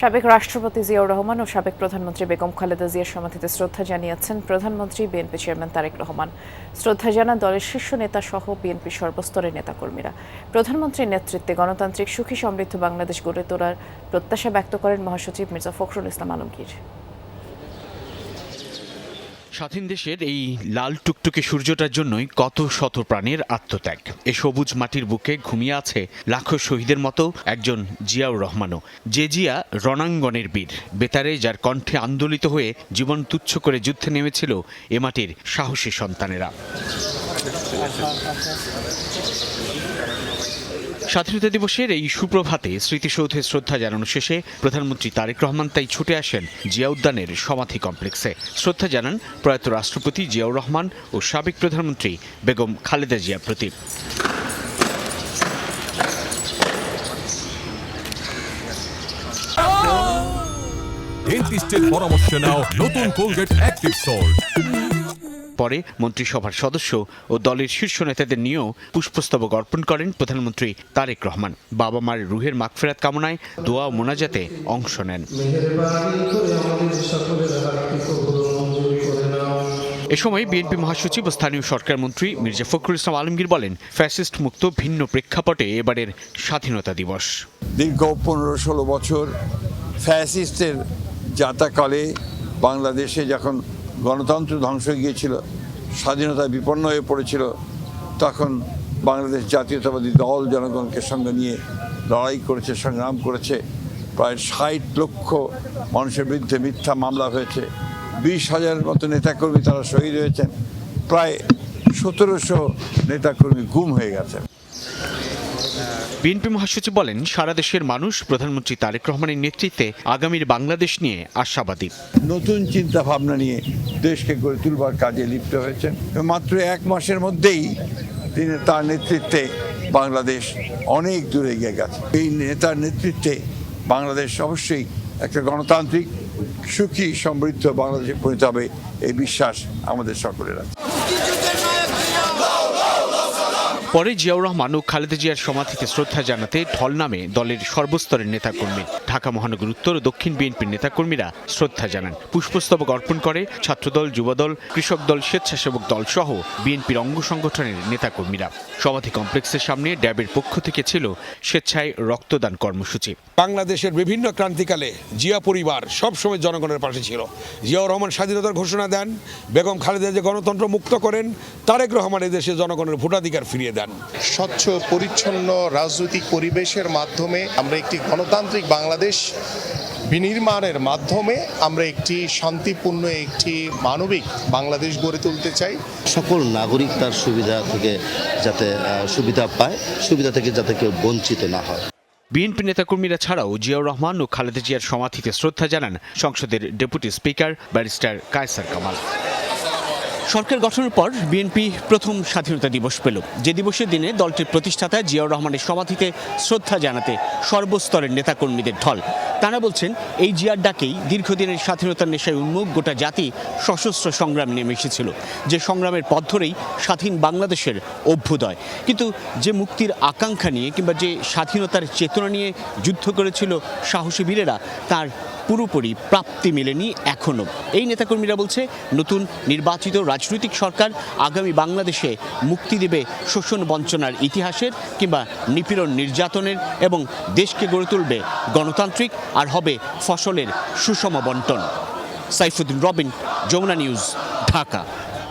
সাবেক রাষ্ট্রপতি জিয়াউর রহমান ও সাবেক প্রধানমন্ত্রী বেগম খালেদা জিয়ার সমাধিতে শ্রদ্ধা জানিয়েছেন প্রধানমন্ত্রী বিএনপি চেয়ারম্যান তারেক রহমান। শ্রদ্ধা জানান দলের শীর্ষ নেতা সহ বিএনপির সর্বস্তরের নেতাকর্মীরা। প্রধানমন্ত্রীর নেতৃত্বে গণতান্ত্রিক সুখী সমৃদ্ধ বাংলাদেশ গড়ে তোলার প্রত্যাশা ব্যক্ত করেন মহাসচিব মির্জা ফখরুল ইসলাম আলমগীর। স্বাধীন দেশের এই লাল টুকটুকে সূর্যটার জন্যই কত শত প্রাণের আত্মত্যাগ। এ সবুজ মাটির বুকে ঘুমিয়ে আছে লাখো শহীদের মতো একজন জিয়াউর রহমানও। যে জিয়া রণাঙ্গনের বীর, বেতারে যার কণ্ঠে আন্দোলিত হয়ে জীবন তুচ্ছ করে যুদ্ধে নেমেছিল এ মাটির সাহসী সন্তানেরা। স্বাধীনতা দিবসের এই সুপ্রভাতে স্মৃতিসৌধে শ্রদ্ধা জানানো শেষে প্রধানমন্ত্রী তারেক রহমান তাই ছুটে আসেন জিয়া উদ্যানের সমাধি কমপ্লেক্সে। শ্রদ্ধা জানান প্রয়াত রাষ্ট্রপতি জিয়াউর রহমান ও সাবেক প্রধানমন্ত্রী বেগম খালেদা জিয়ার প্রতি। ডেন্টিস্টের পরামর্শ নাও নতুন কোলগেট অ্যাক্টিভ সল্ট। পরে মন্ত্রিসভার সদস্য ও দলের শীর্ষ নেতাদের নিয়েও পুষ্পস্তবক অর্পণ করেন প্রধানমন্ত্রী তারেক রহমান। বাবা মার রুহের মাগফিরাত কামনায় দোয়া ও মোনাজাতে অংশ নেন। এ সময় বিএনপি মহাসচিব ও স্থানীয় সরকার মন্ত্রী মির্জা ফখরুল ইসলাম আলমগীর বলেন, ফ্যাসিস্ট মুক্ত ভিন্ন প্রেক্ষাপটে এবারের স্বাধীনতা দিবস। দীর্ঘ 15-16 বছর ফ্যাসিস্টের যাতাকালে বাংলাদেশে যখন গণতন্ত্র ধ্বংস হয়ে গিয়েছিল, স্বাধীনতা বিপন্ন হয়ে পড়েছিল, তখন বাংলাদেশ জাতীয়তাবাদী দল জনগণকে সঙ্গে নিয়ে লড়াই করেছে, সংগ্রাম করেছে। প্রায় 60 লক্ষ মানুষের বিরুদ্ধে মিথ্যা মামলা হয়েছে, 20,000 মতো নেতাকর্মী তারা শহীদ হয়েছেন, প্রায় 1700 নেতাকর্মী গুম হয়ে গেছেন। বিএনপি মহাসচিব বলেন, সারা দেশের মানুষ প্রধানমন্ত্রী তারেক রহমানের নেতৃত্বে আগামীর বাংলাদেশ নিয়ে আশাবাদী। নতুন চিন্তা ভাবনা নিয়ে দেশকে গড়ে তুলবার কাজে লিপ্ত হয়েছেন। মাত্র 1 মাসের মধ্যেই তিনি তার নেতৃত্বে বাংলাদেশ অনেক দূরে এগিয়ে গেছে। এই নেতার নেতৃত্বে বাংলাদেশ অবশ্যই একটা গণতান্ত্রিক সুখী সমৃদ্ধ বাংলাদেশে পরিণত হবে, এই বিশ্বাস আমাদের সকলের আছে। পরে জিয়াউর রহমান ও খালেদা জিয়ার সমাধিতে শ্রদ্ধা জানাতে ঢল নামে দলের সর্বস্তরের নেতাকর্মী। ঢাকা মহানগর উত্তর ও দক্ষিণ বিএনপির নেতাকর্মীরা শ্রদ্ধা জানান। পুষ্পস্তবক অর্পণ করে ছাত্রদল, যুবদল, কৃষক দল, স্বেচ্ছাসেবক দল সহ বিএনপির অঙ্গ সংগঠনের নেতাকর্মীরা। সমাধি কমপ্লেক্সের সামনে ড্যাবের পক্ষ থেকে ছিল স্বেচ্ছায় রক্তদান কর্মসূচি। বাংলাদেশের বিভিন্ন ক্রান্তিকালে জিয়া পরিবার সবসময় জনগণের পাশে ছিল। জিয়াউর রহমান স্বাধীনতার ঘোষণা দেন, বেগম খালেদা যে গণতন্ত্র মুক্ত করেন, তারেক রহমান এদেশে জনগণের ভোটাধিকার ফিরিয়ে দেন। স্বচ্ছ পরিচ্ছন্ন রাজনৈতিক পরিবেশের মাধ্যমে আমরা একটি গণতান্ত্রিক বাংলাদেশ বিনির্মাণের মাধ্যমে আমরা একটি শান্তিপূর্ণ একটি মানবিক বাংলাদেশ গড়ে তুলতে চাই। সকল নাগরিক তার সুবিধা থেকে যাতে সুবিধা পায়, সুবিধা থেকে যাতে কেউ বঞ্চিত না হয়। বিএনপি নেতাকর্মীরা ছাড়াও জিয়াউর রহমান ও খালেদা জিয়ার সমাধিতে শ্রদ্ধা জানান সংসদের deputy speaker barrister Kaiser Kamal. সরকার গঠনের পর বিএনপি প্রথম স্বাধীনতা দিবস পেল। যে দিবসের দিনে দলটির প্রতিষ্ঠাতা জিয়াউর রহমানের সমাধিতে শ্রদ্ধা জানাতে সর্বস্তরের নেতাকর্মীদের ঢল। তারা বলছেন, এই জিয়ার ডাকেই দীর্ঘদিনের স্বাধীনতার নেশায় উন্মুখ গোটা জাতি সশস্ত্র সংগ্রাম নেমে এসেছিল। যে সংগ্রামের পথ ধরেই স্বাধীন বাংলাদেশের অভ্যুদয়। কিন্তু যে মুক্তির আকাঙ্ক্ষা নিয়ে কিংবা যে স্বাধীনতার চেতনা নিয়ে যুদ্ধ করেছিল সাহসী বীরেরা, তার পুরোপুরি প্রাপ্তি মেলেনি এখনও। এই নেতাকর্মীরা বলছে, নতুন নির্বাচিত রাজনৈতিক সরকার আগামী বাংলাদেশে মুক্তি দেবে শোষণ বঞ্চনার ইতিহাসের কিংবা নিপীড়ন নির্যাতনের, এবং দেশকে গড়ে তুলবে গণতান্ত্রিক, আর হবে ফসলের সুষম বন্টন। সাইফুদ্দিন রবিন, যমুনা নিউজ, ঢাকা।